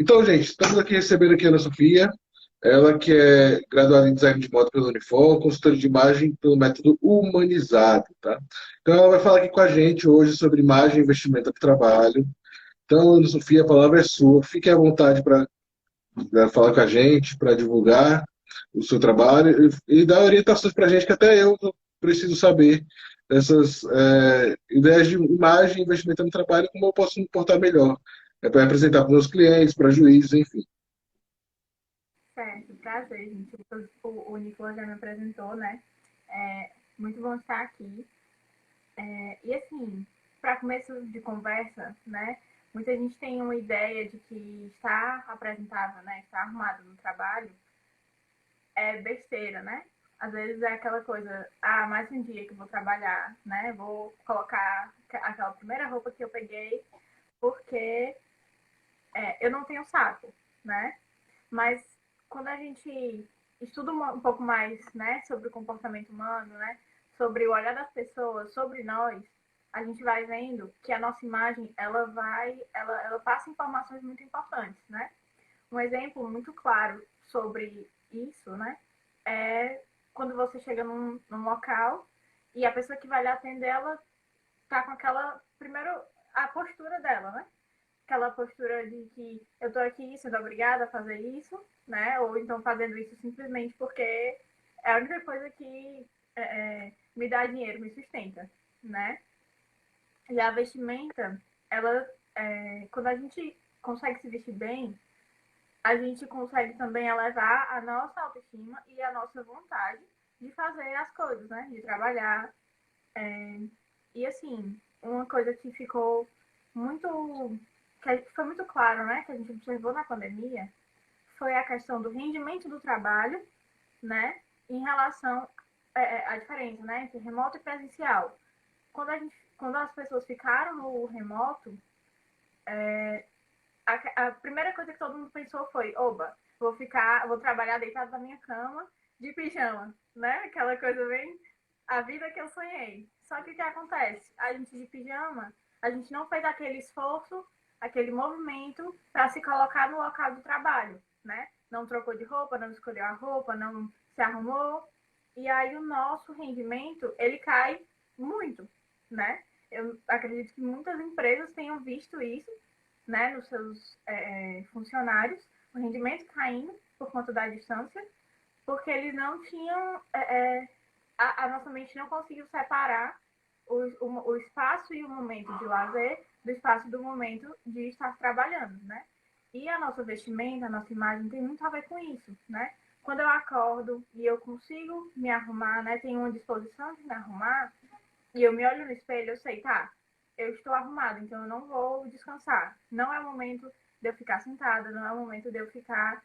Então, gente, estamos aqui recebendo aqui a Ana Sofia, ela que é graduada em design de moda pela Unifor, consultora de imagem pelo método humanizado, tá? Então, ela vai falar aqui com a gente hoje sobre imagem e investimento do trabalho. Então, Ana Sofia, a palavra é sua. Fique à vontade para falar com a gente, para divulgar o seu trabalho e dar orientações para a gente, que até eu preciso saber dessas ideias de imagem e investimento no trabalho, como eu posso me portar melhor. É para apresentar para os meus clientes, para juízes, enfim. Certo, prazer, gente. O Nicolas já me apresentou, né? Muito bom estar aqui. E assim, para começo de conversa, né? Muita gente tem uma ideia de que estar apresentável, né? Estar arrumado no trabalho é besteira, né? Às vezes é aquela coisa, mais um dia que eu vou trabalhar, né? Vou colocar aquela primeira roupa que eu peguei porque eu não tenho saco, né? Mas quando a gente estuda um pouco mais, né, sobre o comportamento humano, né, sobre o olhar das pessoas, sobre nós, a gente vai vendo que a nossa imagem, ela passa informações muito importantes, né? Um exemplo muito claro sobre isso, né, é quando você chega num local e a pessoa que vai lhe atender, ela tá com aquela, primeiro, a postura dela, né? Aquela postura de que eu tô aqui sendo obrigada a fazer isso, né? Ou então fazendo isso simplesmente porque é a única coisa que me dá dinheiro, me sustenta, né? E a vestimenta, ela, quando a gente consegue se vestir bem, a gente consegue também elevar a nossa autoestima e a nossa vontade de fazer as coisas, né? De trabalhar. E assim, uma coisa que ficou muito que foi muito claro, né, que a gente observou na pandemia, foi a questão do rendimento do trabalho, né, em relação à diferença, né, entre remoto e presencial. Quando as pessoas ficaram no remoto, a primeira coisa que todo mundo pensou foi, oba, vou trabalhar deitado na minha cama de pijama, né, aquela coisa bem, a vida que eu sonhei. Só que o que acontece? A gente de pijama, a gente não fez aquele esforço, aquele movimento para se colocar no local do trabalho, né? Não trocou de roupa, não escolheu a roupa, não se arrumou. E aí o nosso rendimento, ele cai muito, né? Eu acredito que muitas empresas tenham visto isso, né, nos seus funcionários, o rendimento caindo por conta da distância, porque eles não tinham, a nossa mente não conseguiu separar o espaço e o momento de lazer do espaço do momento de estar trabalhando, né? E a nossa vestimenta, a nossa imagem tem muito a ver com isso, né? Quando eu acordo e eu consigo me arrumar, né? Tenho uma disposição de me arrumar e eu me olho no espelho, eu sei, tá, eu estou arrumada, então eu não vou descansar. Não é o momento de eu ficar sentada, não é o momento de eu ficar,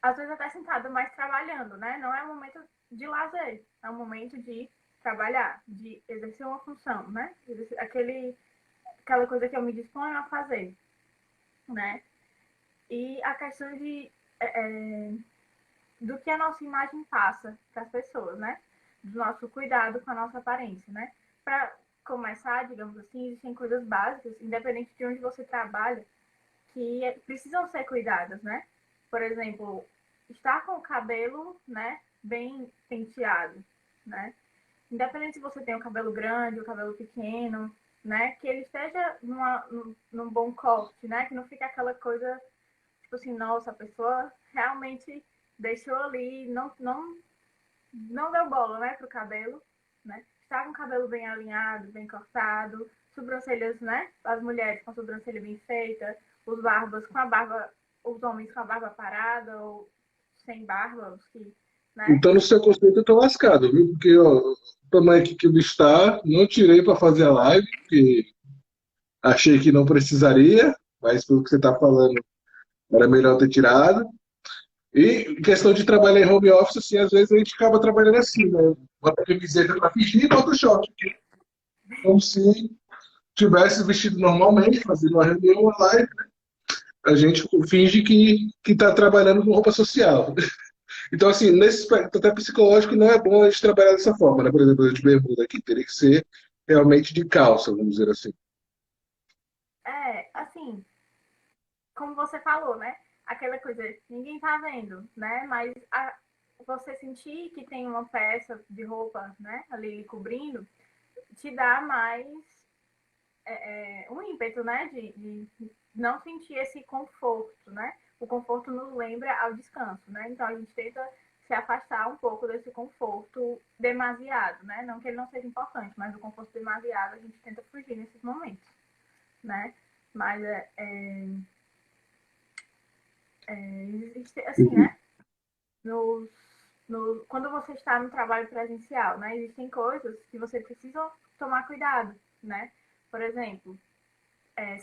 às vezes até sentada, mas trabalhando, né? Não é o momento de lazer, é o momento de trabalhar, de exercer uma função, né? Aquela coisa que eu me disponho a fazer, né? E a questão do que a nossa imagem passa para as pessoas, né? Do nosso cuidado com a nossa aparência, né? Para começar, digamos assim, existem coisas básicas, independente de onde você trabalha, que precisam ser cuidadas, né? Por exemplo, estar com o cabelo, né, bem penteado, né? Independente se você tem o cabelo grande, o cabelo pequeno, né, que ele esteja num bom corte, né, que não fique aquela coisa, tipo assim, nossa, a pessoa realmente deixou ali, não deu bola, né, pro cabelo, né? Está com o cabelo bem alinhado, bem cortado, sobrancelhas, né? As mulheres com a sobrancelha bem feita, os barbas com a barba, os homens com a barba parada ou sem barba, os que, né? Então, no seu conceito, eu tô lascado, viu? Porque, ó, o tamanho aqui que o bicho tá, não tirei para fazer a live, porque achei que não precisaria, mas pelo que você tá falando, era melhor ter tirado. E questão de trabalhar em home office, assim, às vezes a gente acaba trabalhando assim, né? Bota camiseta para fingir e bota o short. Como se tivesse vestido normalmente, fazendo uma reunião, uma live, a gente finge que está trabalhando com roupa social. Então, assim, nesse aspecto até psicológico, não é bom a gente trabalhar dessa forma, né? Por exemplo, eu de bermuda aqui, teria que ser realmente de calça, vamos dizer assim. Assim, como você falou, né? aquela coisa, ninguém tá vendo, né? Mas você sentir que tem uma peça de roupa, né, ali lhe cobrindo, te dá mais um ímpeto, né, de não sentir esse conforto, né? O conforto nos lembra ao descanso, né? Então a gente tenta se afastar um pouco desse conforto demasiado, né? Não que ele não seja importante, mas o conforto demasiado a gente tenta fugir nesses momentos, né? Mas existe, assim, Uhum. né? No, quando você está no trabalho presencial, né? Existem coisas que você precisa tomar cuidado, né? Por exemplo,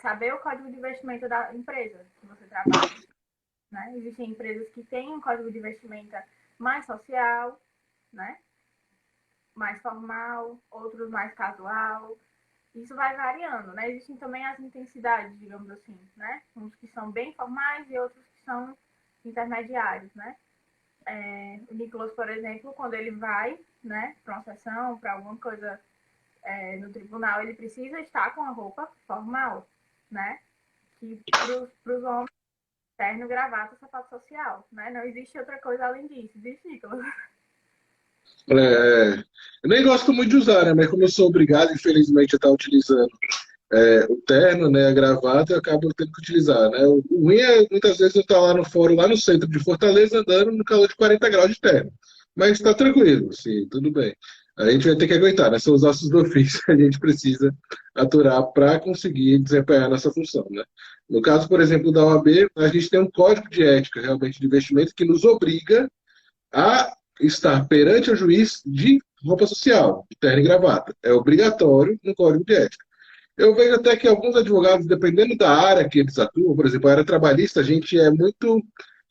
saber o código de vestimenta da empresa que você trabalha, né? Existem empresas que têm um código de vestimenta mais social, né? Mais formal, outros mais casual. Isso vai variando, né? Existem também as intensidades, digamos assim, né? Uns que são bem formais e outros que são intermediários, né? O Nicolas, por exemplo, quando ele vai, né, para uma sessão, para alguma coisa no tribunal, ele precisa estar com a roupa formal, né? Que para os homens, terno, gravata, sapato social, né? Não existe outra coisa além disso. Existe, Nicolas? É, eu nem gosto muito de usar, né? Mas como eu sou obrigado, infelizmente, a estar utilizando o terno, né, a gravata, eu acabo tendo que utilizar, né? O ruim é muitas vezes eu estar lá no fórum, lá no centro de Fortaleza, andando no calor de 40 graus de terno. Mas está tranquilo, sim, tudo bem. A gente vai ter que aguentar, né? São os ossos do ofício que a gente precisa aturar para conseguir desempenhar nossa função, né? No caso, por exemplo, da OAB, a gente tem um código de ética realmente de investimento que nos obriga a estar perante o juiz de roupa social, de terno e gravata. É obrigatório no código de ética. Eu vejo até que alguns advogados, dependendo da área que eles atuam, por exemplo, a área trabalhista, a gente é muito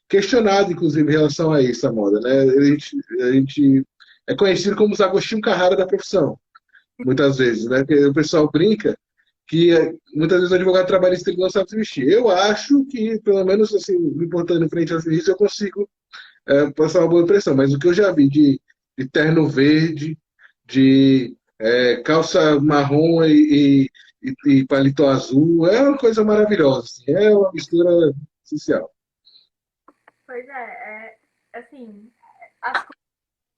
questionado, inclusive, em relação a isso, a moda, né? A gente é conhecido como os Agostinho Carrara da profissão, muitas vezes, né? Porque o pessoal brinca que muitas vezes o advogado trabalhista ele não sabe se vestir. Eu acho que, pelo menos, assim, me portando em frente ao juiz, eu consigo passar uma boa impressão. Mas o que eu já vi de terno verde, de calça marrom e paletó azul, é uma coisa maravilhosa. Assim, é uma mistura essencial. Pois assim, as,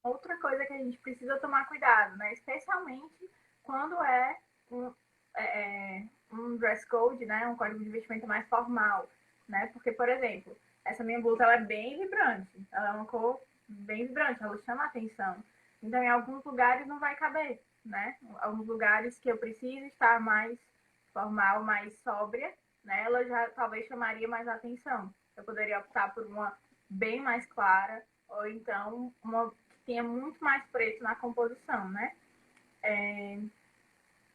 outra coisa que a gente precisa tomar cuidado, né? Especialmente quando um, um dress code, né? Um código de vestimenta mais formal, né? Porque, por exemplo, essa minha blusa ela é bem vibrante, ela é uma cor bem vibrante, ela chama a atenção. Então, em alguns lugares não vai caber, né? Alguns lugares que eu preciso estar mais formal, mais sóbria, né? Ela já talvez chamaria mais atenção. Eu poderia optar por uma bem mais clara, ou então uma que tenha muito mais preto na composição, né?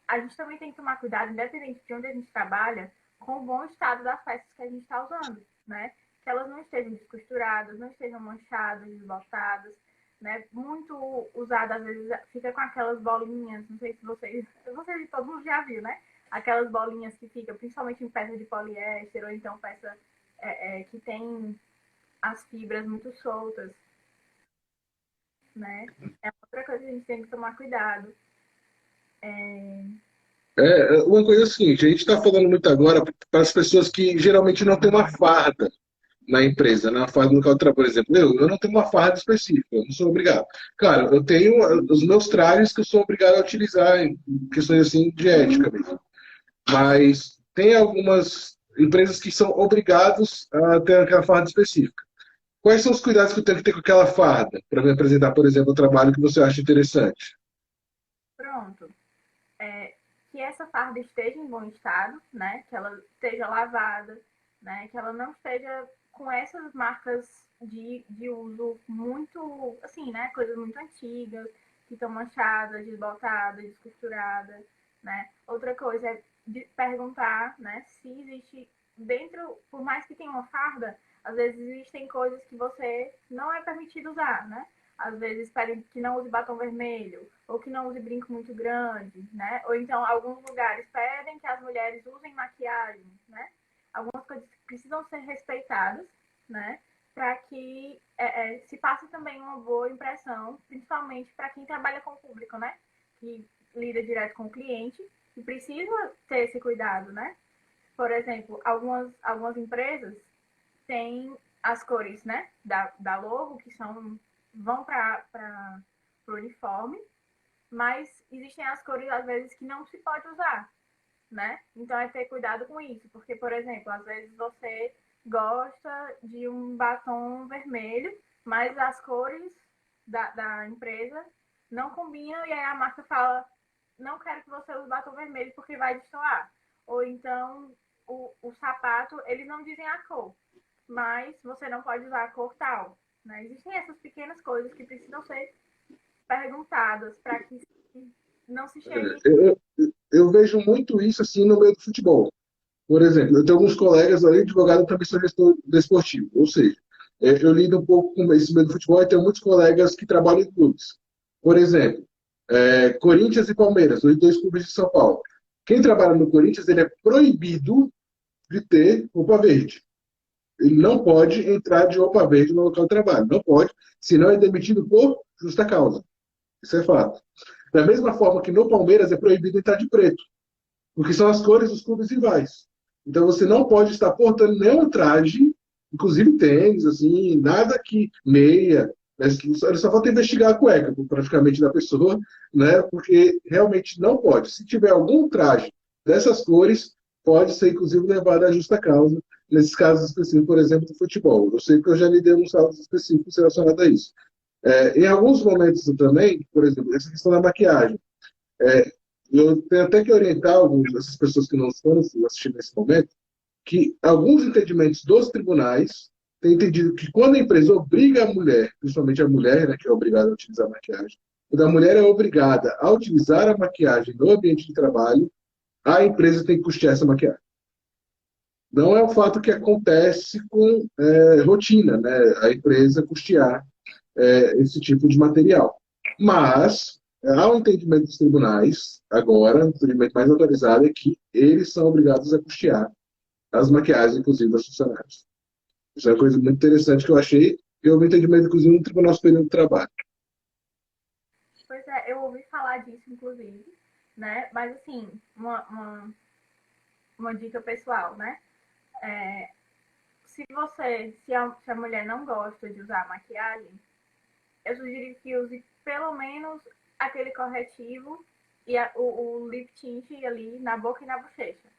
A gente também tem que tomar cuidado, independente de onde a gente trabalha, com o bom estado das peças que a gente está usando, né? Que elas não estejam descosturadas, não estejam manchadas, desbotadas, né? Muito usada, às vezes, fica com aquelas bolinhas, não sei se vocês todo mundo já viu, né? Aquelas bolinhas que ficam, principalmente em peça de poliéster, ou então peça que tem as fibras muito soltas, né? É outra coisa que a gente tem que tomar cuidado. Uma coisa é a seguinte, a gente está falando muito agora para as pessoas que geralmente não têm uma farda na empresa, na farda no local de trabalho. Por exemplo, eu não tenho uma farda específica, eu não sou obrigado. Claro, eu tenho os meus trajes que eu sou obrigado a utilizar em questões assim de ética mesmo. Mas tem algumas empresas que são obrigados a ter aquela farda específica. Quais são os cuidados que eu tenho que ter com aquela farda para me apresentar, por exemplo, o trabalho que você acha interessante? Pronto. Que essa farda esteja em bom estado, né? Que ela esteja lavada, né? Que ela não esteja com essas marcas de uso muito, assim, né? Coisas muito antigas, que estão manchadas, desbotadas, descosturadas, né? Outra coisa é de perguntar, né? Se existe dentro, por mais que tenha uma farda, às vezes existem coisas que você não é permitido usar, né? Às vezes pedem que não use batom vermelho, ou que não use brinco muito grande, né? Ou então, alguns lugares pedem que as mulheres usem maquiagem, né? Algumas coisas que precisam ser respeitadas, né? Para que se passe também uma boa impressão, principalmente para quem trabalha com o público, né? Que lida direto com o cliente e precisa ter esse cuidado, né? Por exemplo, algumas empresas tem as cores, né, da logo, que vão para o uniforme, mas existem as cores, às vezes, que não se pode usar, né? Então é ter cuidado com isso, porque, por exemplo, às vezes você gosta de um batom vermelho, mas as cores da empresa não combinam, e aí a marca fala, não quero que você use batom vermelho porque vai destoar. Ou então o sapato, eles não dizem a cor, mas você não pode usar a cor tal. Né? Existem essas pequenas coisas que precisam ser perguntadas para que não se chegue. Eu vejo muito isso assim no meio do futebol. Por exemplo, eu tenho alguns colegas ali, advogado também sou gestor desportivo, ou seja, eu lido um pouco com esse meio do futebol e tenho muitos colegas que trabalham em clubes. Por exemplo, Corinthians e Palmeiras, os dois clubes de São Paulo. Quem trabalha no Corinthians, ele é proibido de ter roupa verde. Ele não pode entrar de roupa verde no local de trabalho. Não pode, senão é demitido por justa causa. Isso é fato. Da mesma forma que no Palmeiras é proibido entrar de preto, porque são as cores dos clubes rivais. Então você não pode estar portando nenhum traje, inclusive tênis, assim, nada que meia. Né? Ele só falta investigar a cueca, praticamente, da pessoa, né? Porque realmente não pode. Se tiver algum traje dessas cores, pode ser, inclusive, levado à justa causa, nesses casos específicos, por exemplo, do futebol. Eu sei que eu já lhe dei uns casos específicos relacionados a isso. Em alguns momentos também, por exemplo, essa questão da maquiagem. É, eu tenho até que orientar essas pessoas que não estão assistindo nesse momento, que alguns entendimentos dos tribunais têm entendido que quando a empresa obriga a mulher, principalmente a mulher, né, que é obrigada a utilizar a maquiagem, quando a mulher é obrigada a utilizar a maquiagem no ambiente de trabalho, a empresa tem que custear essa maquiagem. Não é um fato que acontece com rotina, né, a empresa custear esse tipo de material. Mas há um entendimento dos tribunais, agora, o entendimento mais autorizado é que eles são obrigados a custear as maquiagens, inclusive, das funcionários. Isso é uma coisa muito interessante que eu achei, e houve um entendimento, inclusive, no Tribunal Superior do Trabalho. Pois é, eu ouvi falar disso, inclusive, né? Mas, assim, uma dica pessoal, né? É, se a mulher não gosta de usar maquiagem, eu sugiro que use pelo menos aquele corretivo e o lip tint ali na boca e na bochecha.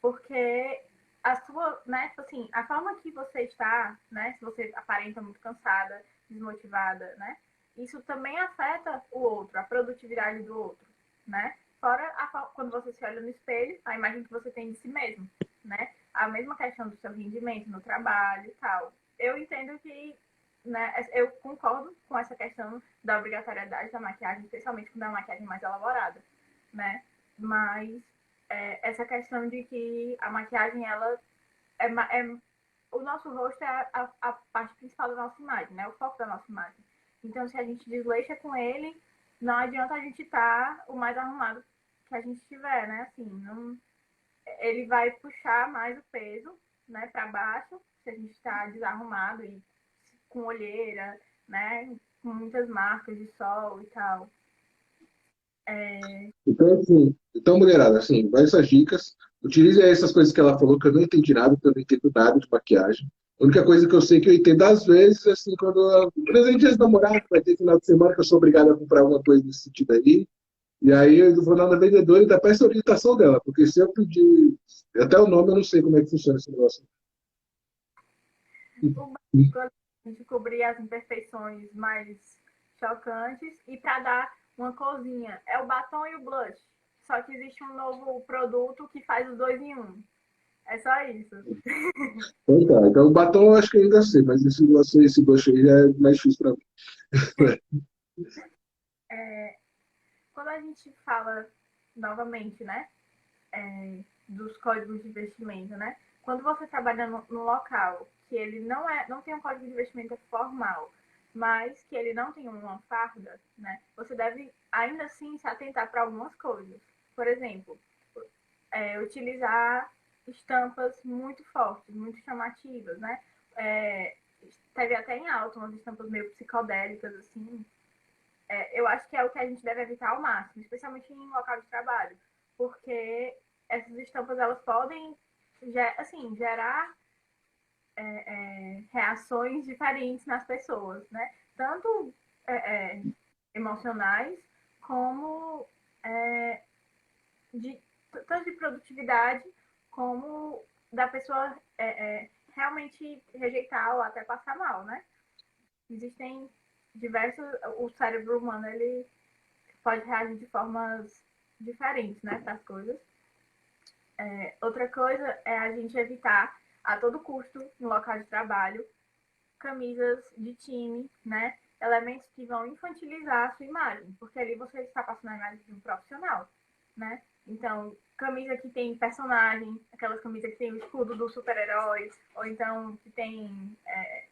Porque a sua, né, assim, a forma que você está, né, se você aparenta muito cansada, desmotivada, né, isso também afeta o outro, a produtividade do outro, né? Fora quando você se olha no espelho, a imagem que você tem de si mesmo, né? A mesma questão do seu rendimento no trabalho e tal. Eu entendo que, né, eu concordo com essa questão da obrigatoriedade da maquiagem, especialmente quando é uma maquiagem mais elaborada, né? Mas essa questão de que a maquiagem, ela o nosso rosto é a parte principal da nossa imagem, né? O foco da nossa imagem. Então, se a gente desleixa com ele, não adianta a gente estar o mais arrumado que a gente tiver, né? Assim, não, ele vai puxar mais o peso, né, para baixo, se a gente está desarrumado e com olheira, né, com muitas marcas de sol e tal. Então, assim, então, mulherada, assim, vai essas dicas. Utilize essas coisas que ela falou, que eu não entendi nada, porque eu não entendo nada de maquiagem. A única coisa que eu sei que eu entendo às vezes, assim, quando presente as namoradas, vai ter final de semana que eu sou obrigado a comprar alguma coisa nesse sentido aí. E aí eu vou lá na vendedora e dá peço a orientação dela, porque se eu pedir até o nome, eu não sei como é que funciona esse negócio. O básico, a gente cobrir as imperfeições mais chocantes e para dar uma corzinha. É o batom e o blush. Só que existe um novo produto que faz os dois em um. É só isso. Então tá. Então o batom eu acho que ainda sei, mas esse blush aí já é mais difícil para mim. Quando a gente fala novamente, né, dos códigos de vestimenta, né? Quando você trabalha no local que ele não tem um código de vestimenta formal, mas que ele não tem uma farda, né? Você deve ainda assim se atentar para algumas coisas. Por exemplo, utilizar estampas muito fortes, muito chamativas, né? É, teve até em alta umas estampas meio psicodélicas, assim. Eu acho que é o que a gente deve evitar ao máximo, especialmente em local de trabalho, porque essas estampas, elas podem, assim, gerar reações diferentes nas pessoas, né? Tanto emocionais como de, tanto de produtividade como da pessoa realmente rejeitar ou até passar mal, né? Existem diversos... O cérebro humano, ele pode reagir de formas diferentes, né, para as coisas. Outra coisa é a gente evitar, a todo custo, no local de trabalho, camisas de time, né? Elementos que vão infantilizar a sua imagem, porque ali você está passando a imagem de um profissional, né? Então, camisa que tem personagem, aquelas camisas que tem o escudo do super-herói, ou então que tem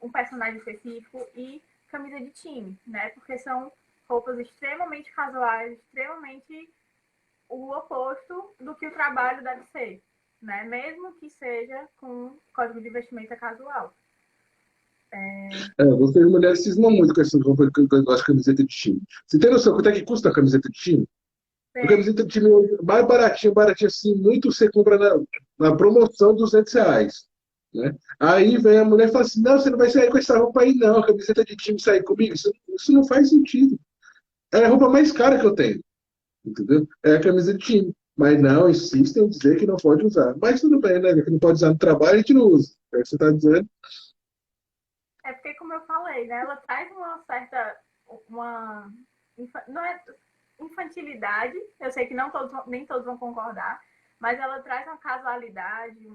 um personagem específico, e camisa de time, né? Porque são roupas extremamente casuais, extremamente o oposto do que o trabalho deve ser, né? Mesmo que seja com código de vestimenta casual. Vocês mulheres cismam muito com essa roupa que eu gosto de camiseta de time. Você tem noção quanto é que custa a camiseta de time? A Tem, camiseta de time mais baratinha, baratinha assim, muito você compra na promoção R$ 200. Né? Aí vem a mulher e fala assim: não, você não vai sair com essa roupa aí, não. A camiseta de time sair comigo. Isso não faz sentido. É a roupa mais cara que eu tenho. Entendeu? É a camisa de time. Mas não, insistem em dizer que não pode usar. Mas tudo bem, né? Que não pode usar no trabalho, a gente não usa. É o que você está dizendo. porque, como eu falei, né, ela traz uma certa... Uma, não é infantilidade, eu sei que não todos, nem todos vão concordar, mas ela traz uma casualidade,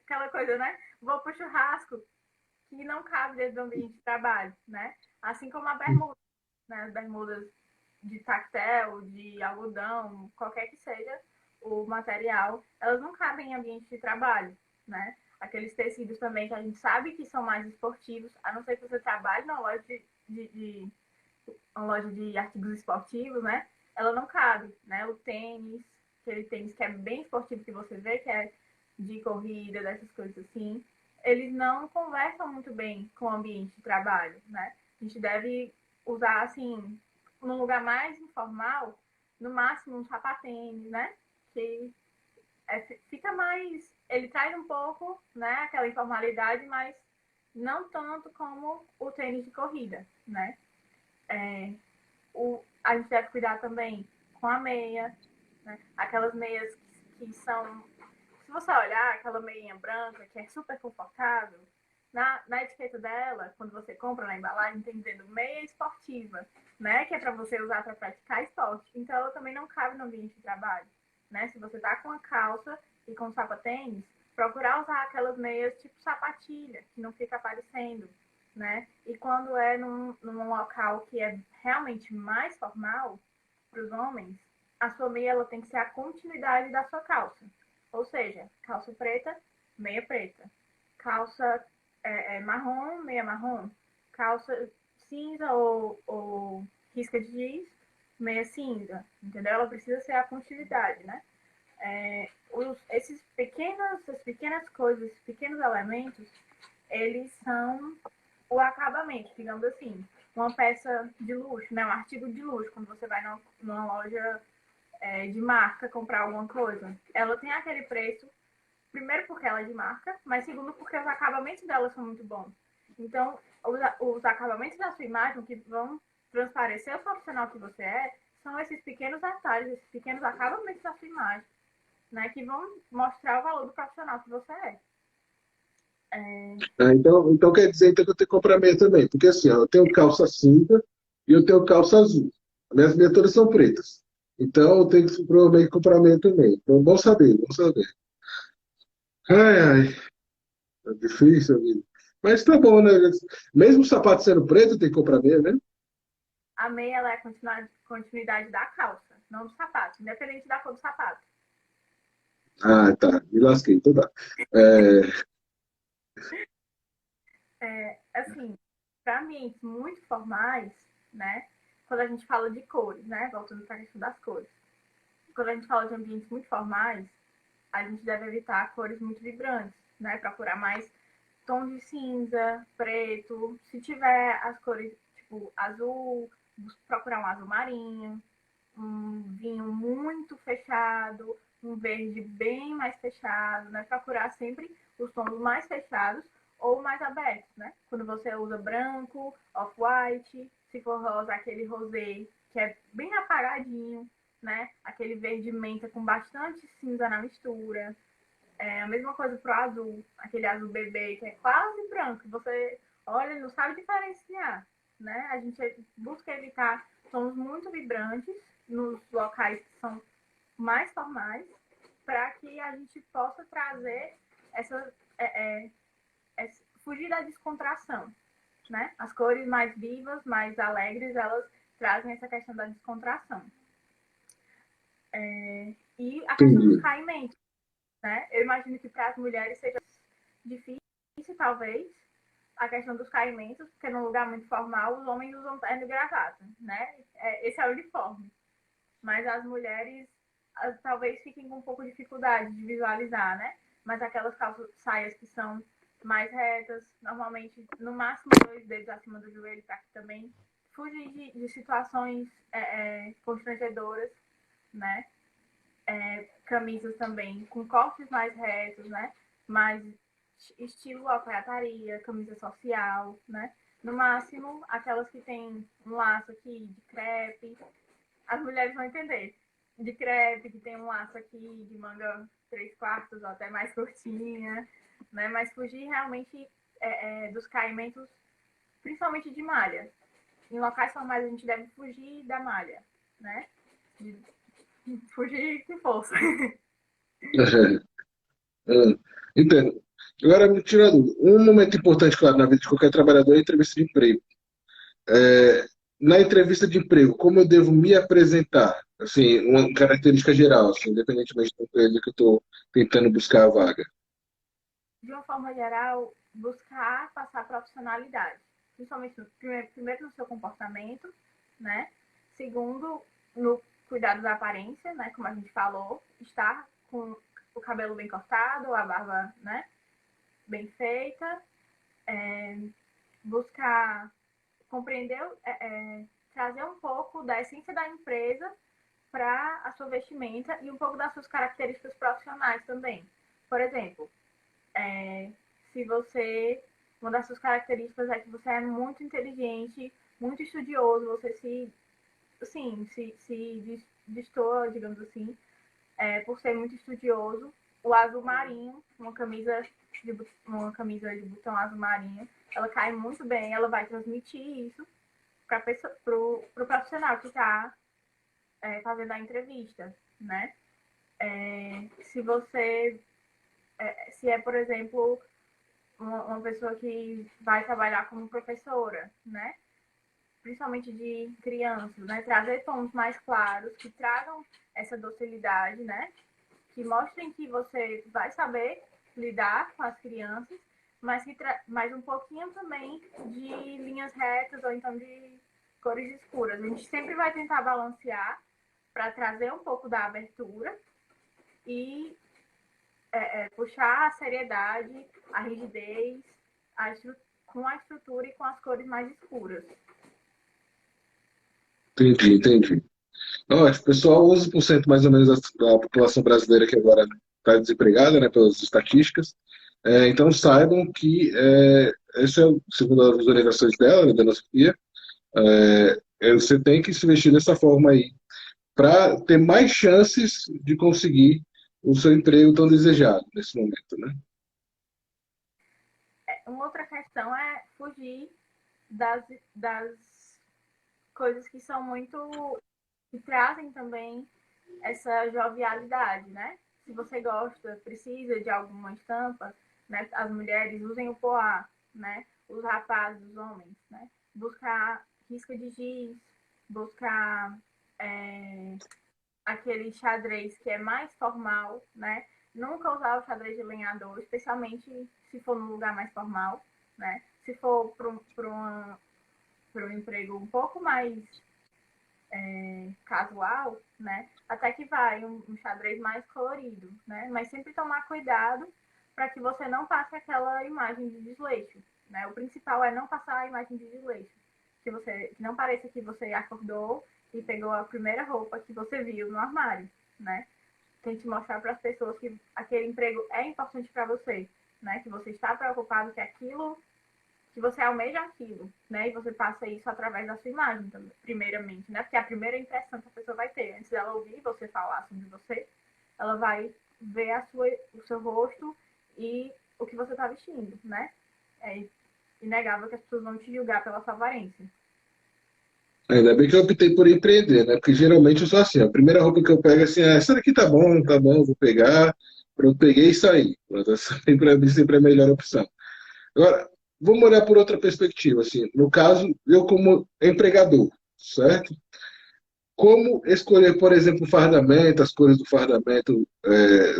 aquela coisa, né? Vou pro churrasco, que não cabe dentro do ambiente de trabalho, né? Assim como a bermuda, né? As bermudas de tactel, de algodão, qualquer que seja o material, elas não cabem em ambiente de trabalho, né? Aqueles tecidos também que a gente sabe que são mais esportivos, a não ser que você trabalhe numa loja uma loja de artigos esportivos, né? Ela não cabe, né? O tênis, aquele tênis que é bem esportivo que você vê, que é de corrida, dessas coisas assim, eles não conversam muito bem com o ambiente de trabalho, né? A gente deve usar, assim, num lugar mais informal, no máximo um sapatênis, né? Que fica mais... Ele traz um pouco, né, aquela informalidade, mas não tanto como o tênis de corrida, né? É, a gente deve cuidar também com a meia, né? Aquelas meias que são... Se você olhar aquela meinha branca, que é super confortável, na etiqueta dela, quando você compra na embalagem, tem dizendo meia esportiva, né? Que é para você usar para praticar esporte. Então, ela também não cabe no ambiente de trabalho, né? Se você tá com a calça e com sapatênis, procurar usar aquelas meias tipo sapatilha, que não fica aparecendo, né? E quando é num local que é realmente mais formal, para os homens, a sua meia ela tem que ser a continuidade da sua calça. Ou seja, calça preta, meia preta. Calça marrom, meia marrom. Calça cinza ou risca de giz, meia cinza. Entendeu? Ela precisa ser a continuidade, né? Essas pequenas coisas, esses pequenos elementos, eles são o acabamento, digamos assim. Uma peça de luxo, né? Um artigo de luxo, quando você vai numa loja de marca comprar alguma coisa. Ela tem aquele preço, primeiro porque ela é de marca, mas segundo porque os acabamentos dela são muito bons. Então, os acabamentos da sua imagem que vão transparecer o profissional que você é, são esses pequenos detalhes, esses pequenos acabamentos da sua imagem, né? Que vão mostrar o valor do profissional que você é. Então quer dizer então, que eu tenho que comprar meia também. Porque assim, ó, eu tenho calça cinza e eu tenho calça azul. Minhas meias todas são pretas. Então eu tenho que provavelmente comprar meia também. Então, bom saber, bom saber. Ai, ai, é difícil a vida. Mas tá bom, né? Mesmo o sapato sendo preto, tem que comprar meia, né? A meia ela é a continuidade da calça, não do sapato, independente da cor do sapato. Ah, tá. Me lasquei. Então tá. É, Assim, para ambientes muito formais, né? Quando a gente fala de cores, né? Voltando para a questão das cores. Quando a gente fala de ambientes muito formais, a gente deve evitar cores muito vibrantes, né? Procurar mais tons de cinza, preto. Se tiver as cores tipo azul, procurar um azul marinho, um vinho muito fechado, um verde bem mais fechado, né? Procurar sempre os tons mais fechados, ou mais abertos, né? Quando você usa branco, off-white, se for rosa, aquele rosé que é bem apagadinho, né? Aquele verde menta com bastante cinza na mistura. É a mesma coisa pro azul, aquele azul bebê que é quase branco, você olha e não sabe diferenciar, né? A gente busca evitar tons muito vibrantes nos locais que são mais formais, para que a gente possa trazer essa, fugir da descontração, né? As cores mais vivas, mais alegres, elas trazem essa questão da descontração. E a questão dos Entendi. caimentos, né? Eu imagino que para as mulheres seja difícil, talvez, a questão dos caimentos, porque num lugar muito formal, os homens usam terno e gravata, né? Esse é o uniforme. Mas as mulheres talvez fiquem com um pouco de dificuldade de visualizar, né? Mas aquelas calças, saias que são mais retas, normalmente no máximo 2 dedos acima do joelho, para que também fugir de situações constrangedoras, né? Camisas também com cortes mais retos, né? Mais estilo alfaiataria, camisa social, né? No máximo, aquelas que tem um laço aqui de crepe, as mulheres vão entender. De crepe, que tem um laço aqui de manga 3/4 ou até mais curtinha, né? Mas fugir realmente dos caimentos, principalmente de malha. Em locais formais a gente deve fugir da malha, né? Fugir com força. Entendo. Agora, me tira a dúvida. Um momento importante, claro, na vida de qualquer trabalhador é a entrevista de emprego. É, na entrevista de emprego, como eu devo me apresentar? Assim, uma característica geral, assim, independentemente da empresa que eu estou tentando buscar a vaga. De uma forma geral, buscar passar profissionalidade. Principalmente, primeiro no seu comportamento, né? Segundo, no cuidado da aparência, né? Como a gente falou, estar com o cabelo bem cortado, a barba, né? Bem feita. Buscar compreender, trazer um pouco da essência da empresa para a sua vestimenta e um pouco das suas características profissionais também. Por exemplo, se você, uma das suas características é que você é muito inteligente, muito estudioso, você se destoa, digamos assim, por ser muito estudioso. O azul marinho, uma camisa de botão azul marinho, ela cai muito bem, ela vai transmitir isso para o profissional que está fazendo a entrevista, né? Se você, se é, por exemplo, uma pessoa que vai trabalhar como professora, né? Principalmente de crianças, né? Trazer tons mais claros, que tragam essa docilidade, né? Que mostrem que você vai saber lidar com as crianças, mas um pouquinho também de linhas retas ou então de cores escuras. A gente sempre vai tentar balancear para trazer um pouco da abertura e puxar a seriedade, a rigidez, com a estrutura e com as cores mais escuras. Entendi, entendi. Não, acho que o pessoal, 11% mais ou menos da população brasileira que agora está desempregada, né, pelas estatísticas. Então saibam que, esse é, segundo as orientações dela, né, da nossa guia, você tem que se vestir dessa forma aí para ter mais chances de conseguir o seu emprego tão desejado nesse momento, né? Uma outra questão é fugir das coisas que são muito, que trazem também essa jovialidade, né? Se você gosta, precisa de alguma estampa, né? As mulheres usem o poá, né? Os rapazes, os homens, né? Buscar risca de giz, buscar aquele xadrez que é mais formal, né? Nunca usar o xadrez de lenhador, especialmente se for num lugar mais formal, né? Se for para um emprego um pouco mais casual, né? Até que vai um xadrez mais colorido, né? Mas sempre tomar cuidado para que você não passe aquela imagem de desleixo, né? O principal é não passar a imagem de desleixo. Que você não pareça que você acordou e pegou a primeira roupa que você viu no armário, né? Tente mostrar para as pessoas que aquele emprego é importante para você, né? Que você está preocupado que aquilo, que você almeja aquilo, né? E você passa isso através da sua imagem, primeiramente, né? Porque é a primeira impressão que a pessoa vai ter, antes dela ouvir você falar sobre você, ela vai ver o seu rosto e o que você está vestindo, né? É inegável que as pessoas vão te julgar pela sua aparência. Ainda bem que eu optei por empreender, né? Porque geralmente eu sou assim, a primeira roupa que eu pego é assim, essa daqui tá bom, vou pegar. Pronto, peguei e saí. Pronto, essa sempre é a melhor opção. Agora, vamos olhar por outra perspectiva, assim. No caso, eu como empregador, certo? Como escolher, por exemplo, o fardamento, as cores do fardamento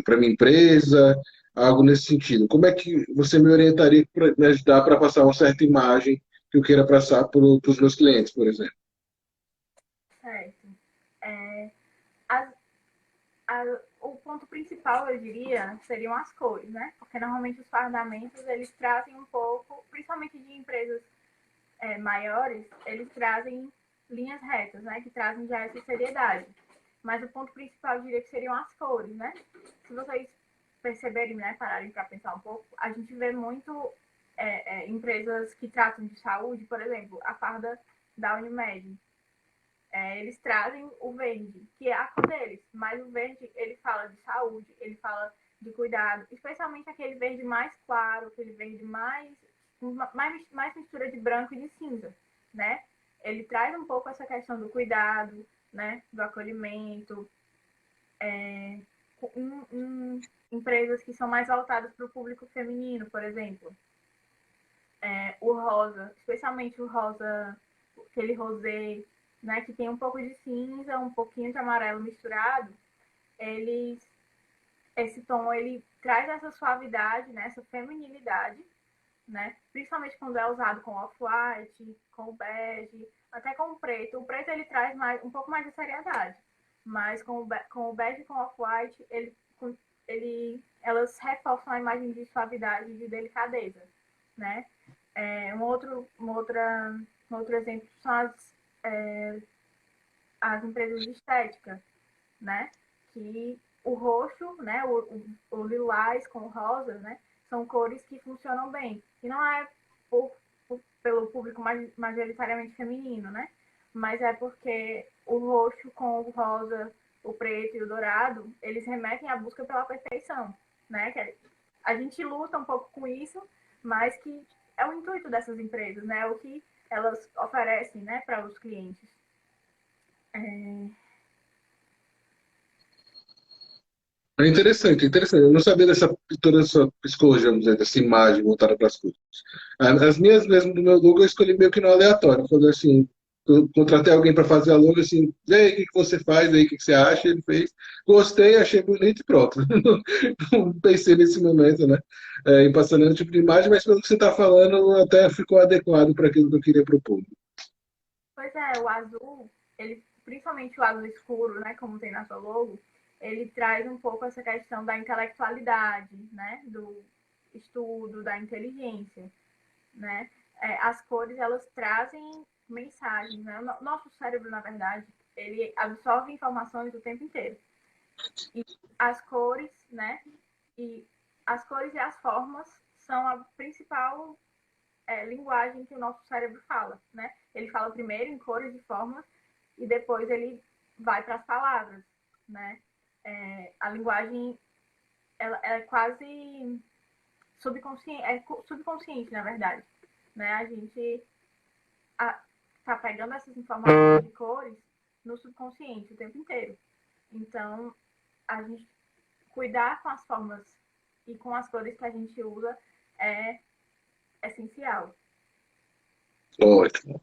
para minha empresa, algo nesse sentido? Como é que você me orientaria para me ajudar para passar uma certa imagem que eu queira passar para os meus clientes, por exemplo? Certo. É, as, o ponto principal, eu diria, seriam as cores, né? Porque normalmente os fardamentos, eles trazem um pouco, principalmente de empresas maiores, eles trazem linhas retas, né? Que trazem já essa seriedade. Mas o ponto principal, eu diria que seriam as cores, né? Se vocês perceberem, né, pararem para pensar um pouco, a gente vê muito empresas que tratam de saúde, por exemplo, a farda da Unimed. Eles trazem o verde, que é a cor deles, mas o verde, ele fala de saúde, ele fala de cuidado, especialmente aquele verde mais claro, aquele verde mais mistura de branco e de cinza, né? Ele traz um pouco essa questão do cuidado, né? Do acolhimento, em empresas que são mais voltadas para o público feminino, por exemplo. O rosa, especialmente o rosa, aquele rosé, né, que tem um pouco de cinza, um pouquinho de amarelo misturado, eles, esse tom ele traz essa suavidade, né, essa feminilidade, né, principalmente quando é usado com off-white, com bege, até com o preto. O preto ele traz um pouco mais de seriedade, mas com o bege e com o off-white, elas reforçam a imagem de suavidade e de delicadeza, né? Um outro exemplo são as empresas de estética, né? Que o roxo, né? O lilás com o rosa, né? São cores que funcionam bem. E não é pelo público majoritariamente feminino, né? Mas é porque o roxo com o rosa, o preto e o dourado, eles remetem à busca pela perfeição, né? Que a gente luta um pouco com isso, mas que é o intuito dessas empresas, né? O que elas oferecem, né, para os clientes. É... É interessante, interessante. Eu não sabia dessa toda essa psicologia, vamos dizer, dessa imagem voltada para as coisas. As minhas mesmo do meu logo eu escolhi meio que no aleatório. Quando assim, eu contratei alguém para fazer a logo, assim, e aí, o que que você faz aí, o que que você acha? Ele fez, gostei, achei bonito e pronto. Não pensei nesse momento, né? Em passar nenhum tipo de imagem, mas pelo que você está falando, até ficou adequado para aquilo que eu queria propor. Pois é, o azul, ele, principalmente o azul escuro, né, como tem na sua logo, ele traz um pouco essa questão da intelectualidade, né, do estudo, da inteligência, né? As cores, elas trazem mensagens, né? O nosso cérebro, na verdade, ele absorve informações o tempo inteiro. E as cores, né? E as cores e as formas são a principal linguagem que o nosso cérebro fala, né? Ele fala primeiro em cores e formas e depois ele vai para as palavras, né? A linguagem ela é quase subconsciente, na verdade, né? A gente tá pegando essas informações de cores no subconsciente o tempo inteiro. Então, a gente cuidar com as formas e com as cores que a gente usa é essencial. Ótimo.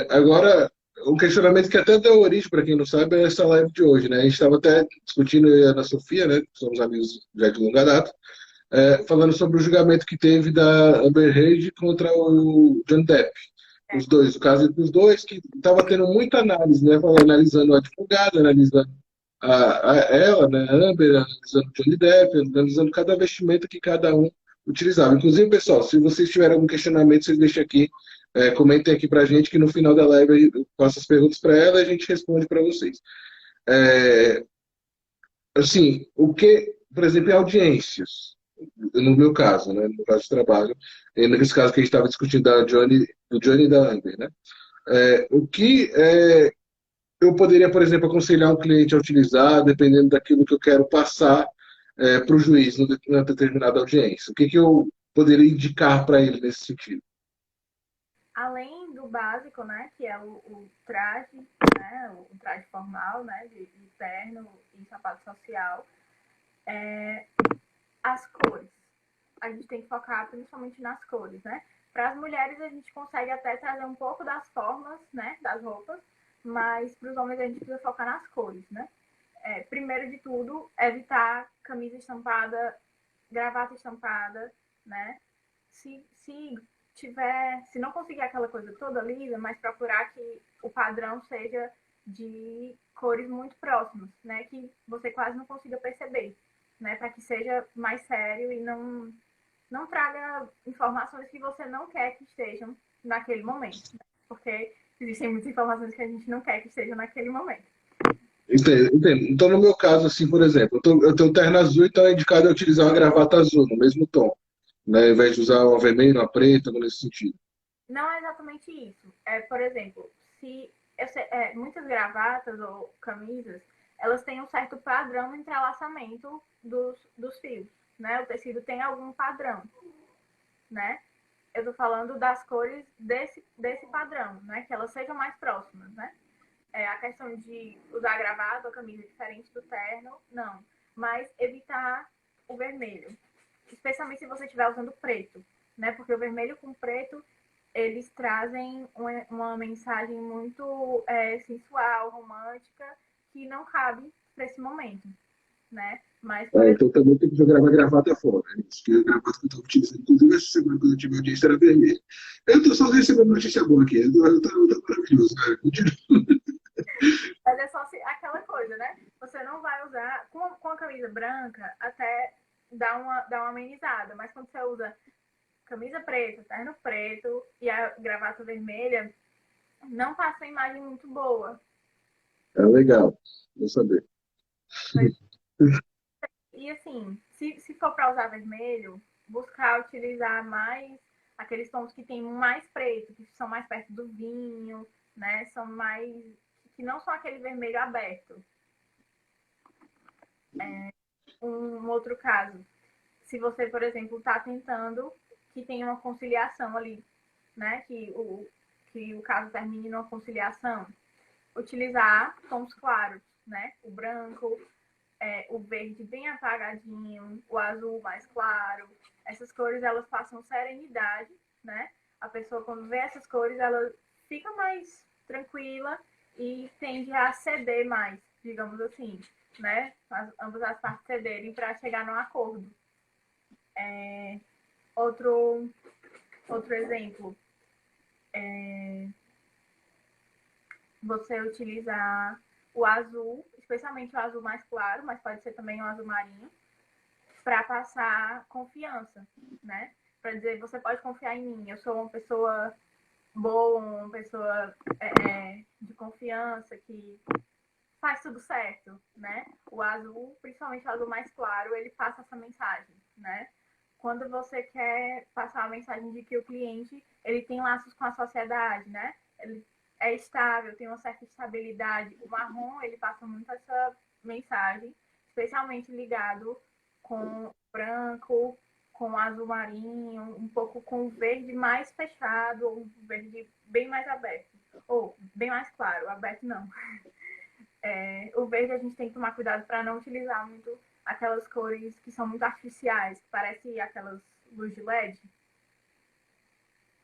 Agora, um questionamento que até deu origem, para quem não sabe, é essa live de hoje, né? A gente estava até discutindo, eu e a Ana Sofia, né? Somos amigos já de longa data, falando sobre o julgamento que teve da Amber Heard contra o Johnny Depp. Os dois, o caso dos dois, que estava tendo muita análise, né? Analisando o advogado, analisando ela, né? A Amber, analisando o Johnny Depp, analisando cada vestimenta que cada um utilizava. Inclusive, pessoal, se vocês tiverem algum questionamento, vocês deixem aqui, comentem aqui pra gente, que no final da live eu faço as perguntas para ela e a gente responde para vocês. Assim, o que, por exemplo, em audiências. no meu caso, né? No meu caso de trabalho, e nesse caso que a gente estava discutindo do Johnny e da Amber, né? O que eu poderia, por exemplo, aconselhar um cliente a utilizar, dependendo daquilo que eu quero passar para o juiz numa determinada audiência? O que, que eu poderia indicar para ele nesse sentido? Além do básico, né, que é o traje, né, o traje formal, né, de terno e sapato social, as cores. A gente tem que focar principalmente nas cores, né? Para as mulheres a gente consegue até trazer um pouco das formas, né, das roupas, mas para os homens a gente precisa focar nas cores, né? Primeiro de tudo, evitar camisa estampada, gravata estampada, né? Se tiver, se não conseguir aquela coisa toda lisa, mas procurar que o padrão seja de cores muito próximas, né? Que você quase não consiga perceber, né? Para que seja mais sério e não traga informações que você não quer que estejam naquele momento, né? Porque existem muitas informações que a gente não quer que estejam naquele momento. Entendo, entendo. Então, no meu caso, assim, por exemplo, eu tenho terno azul, então é indicado eu utilizar uma gravata azul, no mesmo tom, né? Ao invés de usar uma vermelha, uma preta, nesse sentido. Não é exatamente isso. Por exemplo, se muitas gravatas ou camisas, elas têm um certo padrão no entrelaçamento dos fios, né? O tecido tem algum padrão, né? Eu estou falando das cores desse padrão, né? Que elas sejam mais próximas, né? A questão de usar gravata ou camisa diferente do terno, não. Mas evitar o vermelho, especialmente se você estiver usando preto, né? Porque o vermelho com preto eles trazem uma mensagem muito sensual, romântica, que não cabe para esse momento, né? Mas, por exemplo, Então também tem que jogar a gravata fora. Né? Isso que a gravata que eu estava utilizando, inclusive essa semana quando eu tive audiência era vermelha. Eu estou só recebendo notícia boa aqui, está maravilhoso, cara. mas é só aquela coisa, né? Você não vai usar, com a camisa branca, até dá uma amenizada, mas quando você usa camisa preta, terno preto e a gravata vermelha, não passa uma imagem muito boa. É legal, vou saber. E assim, se for para usar vermelho, buscar utilizar mais aqueles tons que tem mais preto, que são mais perto do vinho, né? São mais. Que não são aquele vermelho aberto. Um outro caso, se você, por exemplo, está tentando que tenha uma conciliação ali, né? Que o caso termine numa conciliação, utilizar tons claros, né? O branco, o verde bem apagadinho, o azul mais claro. Essas cores, elas passam serenidade, né? A pessoa, quando vê essas cores, ela fica mais tranquila e tende a ceder mais, digamos assim, né? Ambas as partes cederem para chegar num acordo. Outro, outro exemplo, você utilizar o azul, especialmente o azul mais claro, mas pode ser também o azul marinho, para passar confiança, né? Para dizer, você pode confiar em mim, eu sou uma pessoa boa, uma pessoa de confiança, que faz tudo certo, né? O azul, principalmente o azul mais claro, ele passa essa mensagem, né? Quando você quer passar a mensagem de que o cliente ele tem laços com a sociedade, né? Ele é estável, tem uma certa estabilidade. O marrom ele passa muito essa mensagem, especialmente ligado com branco, com azul marinho, um pouco com verde mais fechado, ou verde bem mais aberto. Ou bem mais claro, aberto não. O verde a gente tem que tomar cuidado para não utilizar muito aquelas cores que são muito artificiais, que parecem aquelas luz de LED.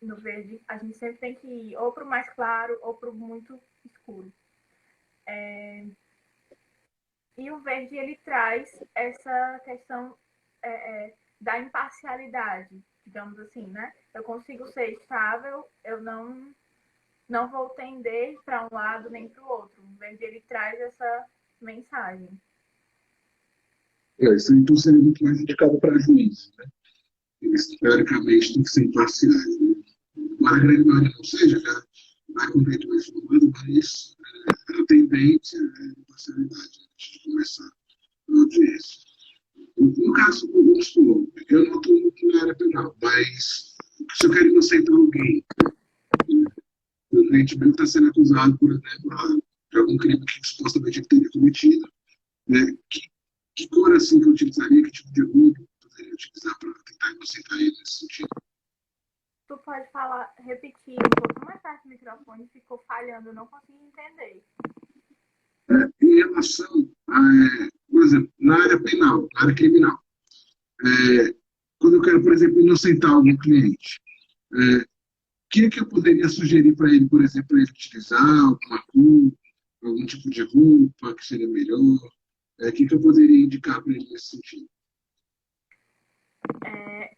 No verde, a gente sempre tem que ir ou para o mais claro ou para o muito escuro. E o verde, ele traz essa questão da imparcialidade, digamos assim, né? Eu consigo ser estável, eu não vou tender para um lado nem para o outro. O verde, ele traz essa mensagem. Isso então seria muito mais indicado para juízes, né? Eles, teoricamente, têm que ser imparciais. Né? Embora a grande maioria não seja, já vai comer mais humano, mas a tendência é a imparcialidade antes de começar a audiência. No caso, vamos supor, eu não estou muito na área penal, mas se eu quero inocentar alguém, o cliente meu está sendo acusado, por exemplo, de algum crime que supostamente ele teria cometido, né? Que cor assim que eu utilizaria, que tipo de roupa eu poderia utilizar para tentar inocentar ele nesse sentido? Tu pode falar, repetir um pouco mais perto do microfone, ficou falhando, eu não consegui entender. Em relação a, por exemplo, na área penal, na área criminal, é, quando eu quero, por exemplo, inocentar algum cliente, o que eu poderia sugerir para ele, por exemplo, ele utilizar alguma cor, algum tipo de roupa que seria melhor? Que eu poderia indicar para ele nesse sentido?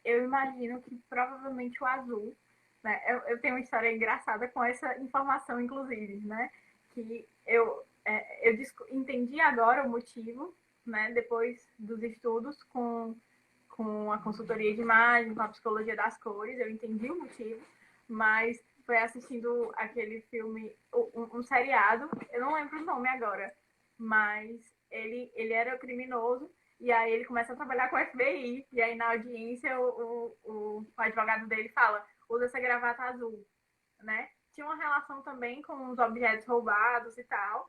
Eu imagino que provavelmente o azul, né? Eu tenho uma história engraçada com essa informação, inclusive, né? Que eu entendi agora o motivo, né? Depois dos estudos com a consultoria de imagem, com a psicologia das cores, eu entendi o motivo, mas foi assistindo aquele filme, um seriado, eu não lembro o nome agora, mas ele era criminoso e aí ele começa a trabalhar com o FBI. E aí na audiência o advogado dele fala, usa essa gravata azul, né? Tinha uma relação também com os objetos roubados e tal,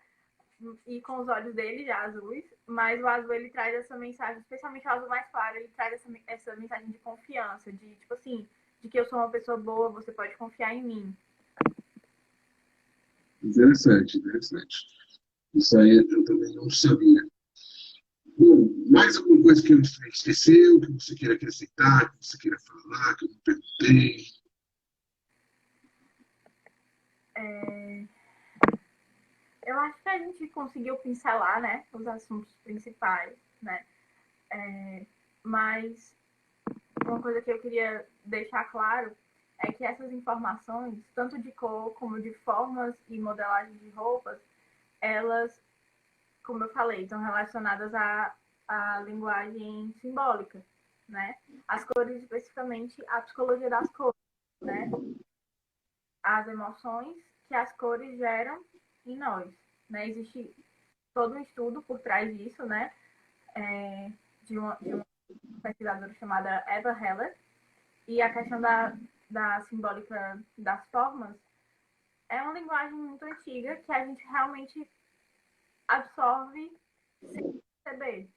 e com os olhos dele já azuis, mas o azul ele traz essa mensagem, especialmente o azul mais claro, ele traz essa mensagem de confiança, de tipo assim, de que eu sou uma pessoa boa, você pode confiar em mim. Interessante, interessante. Isso aí eu também não sabia. Bom, mais alguma coisa que eu esqueceu, que você queira acrescentar, que você queira falar, que eu não perguntei? É, eu acho que a gente conseguiu pincelar, né, os assuntos principais, né? Mas uma coisa que eu queria deixar claro é que essas informações, tanto de cor como de formas e modelagem de roupas, elas, como eu falei, estão relacionadas à linguagem simbólica, né? As cores, especificamente, a psicologia das cores, né? As emoções que as cores geram em nós, né? Existe todo um estudo por trás disso, né? De uma pesquisadora chamada Eva Heller, e a questão da simbólica das formas é uma linguagem muito antiga que a gente realmente absorve sem perceber,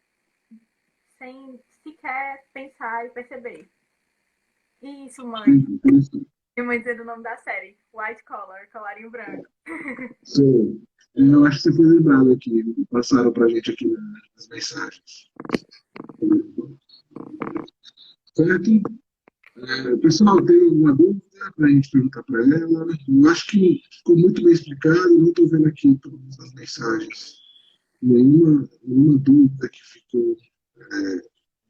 sem sequer pensar e perceber. Isso, mãe. Interessante. Minha mãe dizendo o nome da série. White Collar, colarinho branco. Sim. Eu acho que você foi lembrado aqui, passaram para a gente aqui nas mensagens. Certo? Pessoal, tem alguma dúvida para a gente perguntar para ela? Eu acho que ficou muito bem explicado, não estou vendo aqui todas as mensagens. Nenhuma dúvida que ficou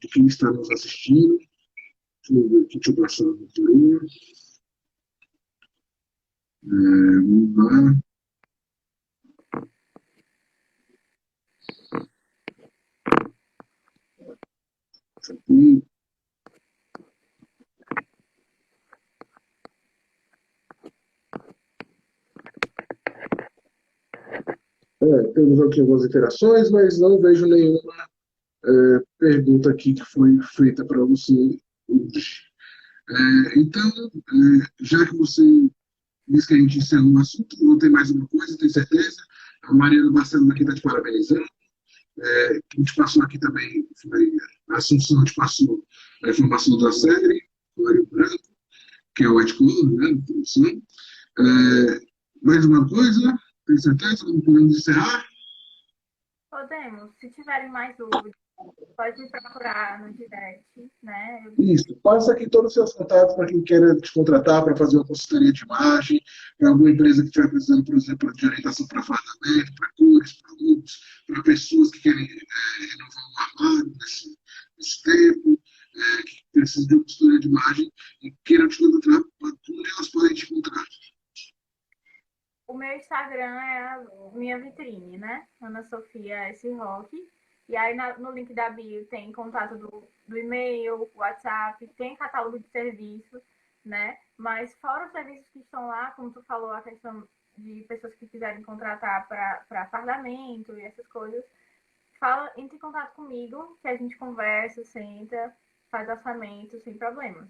de quem está nos assistindo. Deixa eu ver aqui, deixa eu passar a leitura. Vamos lá. Aqui. Temos aqui algumas interações, mas não vejo nenhuma pergunta aqui que foi feita para você hoje. Então, já que você disse que a gente encerrou o assunto, não tem mais uma coisa, tenho certeza. A Mariana Barcelona aqui está te parabenizando. Quem te passou aqui também foi a Assunção, te passou a informação da série, Código Branco, que é o White Collar, né, introdução. Mais uma coisa, tem certeza? Não podemos encerrar? Podemos, se tiverem mais dúvidas, pode me procurar no direct, né? Isso. Passa aqui todos os seus contatos para quem queira te contratar para fazer uma consultoria de imagem, para alguma empresa que estiver precisando, por exemplo, de orientação para fardamento, para cores, para looks, para pessoas que querem renovar um armário nesse tempo, que precisam de uma consultoria de imagem e queiram te contratar, onde elas podem te encontrar. O meu Instagram é a minha vitrine, né? Ana Sofia S. Rock. E aí no link da bio tem contato do e-mail, WhatsApp, tem catálogo de serviços, né? Mas fora os serviços que estão lá, como tu falou, a questão de pessoas que quiserem contratar para fardamento e essas coisas, entre em contato comigo, que a gente conversa, senta, faz orçamento sem problemas.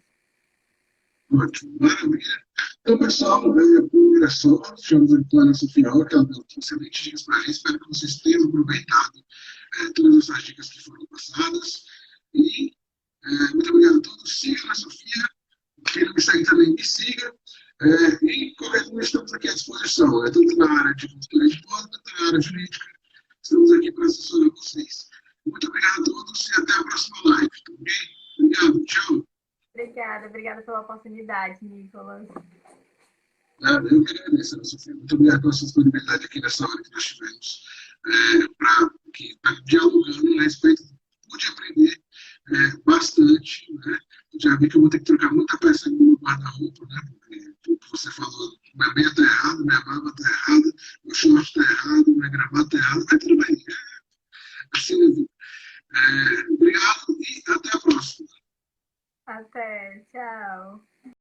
Ótimo, maravilha. Então, pessoal, por é só. Chegamos aqui com a nossa final, que ela deu excelentes dicas para a gente. Espero que vocês tenham aproveitado todas essas dicas que foram passadas. E muito obrigado a todos. Siga a Sofia. Quem me segue também, me siga. E qualquer coisa, estamos aqui à disposição. Tanto na área de cultura de moda, quanto na área jurídica. Estamos aqui para assessorar vocês. Muito obrigado a todos e até a próxima live. Tá ok? Obrigado. Tchau. Obrigada pela oportunidade, Nicolas. Eu que agradeço, Ana Sofia. Muito obrigado pela sua disponibilidade aqui nessa hora que nós tivemos para dialogando a respeito. Pude aprender bastante. Né? Já vi que eu vou ter que trocar muita peça no meu guarda-roupa, né? Porque tudo que você falou, minha meia está errada, minha barba está errada, meu short está errado, minha gravata está errada, mas tudo bem. Assim é vida. Obrigado e até a próxima. Até, tchau.